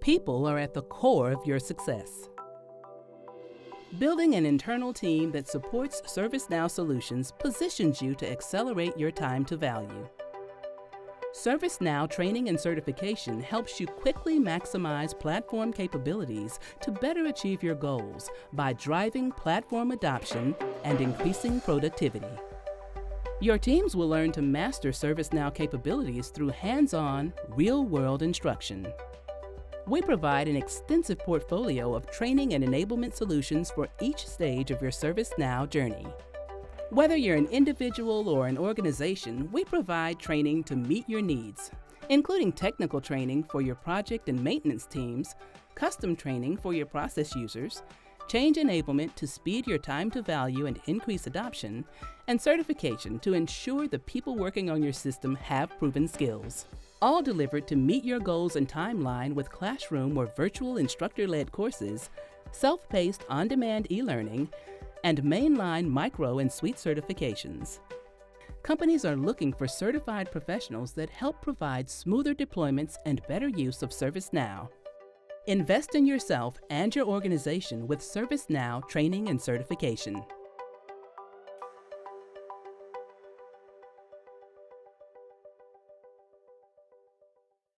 People are at the core of your success. Building an internal team that supports ServiceNow solutions positions you to accelerate your time to value. ServiceNow training and certification helps you quickly maximize platform capabilities to better achieve your goals by driving platform adoption and increasing productivity. Your teams will learn to master ServiceNow capabilities through hands-on, real-world instruction. We provide an extensive portfolio of training and enablement solutions for each stage of your ServiceNow journey. Whether you're an individual or an organization, we provide training to meet your needs, including technical training for your project and maintenance teams, custom training for your process users, change enablement to speed your time to value and increase adoption, and certification to ensure the people working on your system have proven skills. All delivered to meet your goals and timeline with classroom or virtual instructor-led courses, self-paced on-demand e-learning, and mainline micro and suite certifications. Companies are looking for certified professionals that help provide smoother deployments and better use of ServiceNow. Invest in yourself and your organization with ServiceNow training and certification.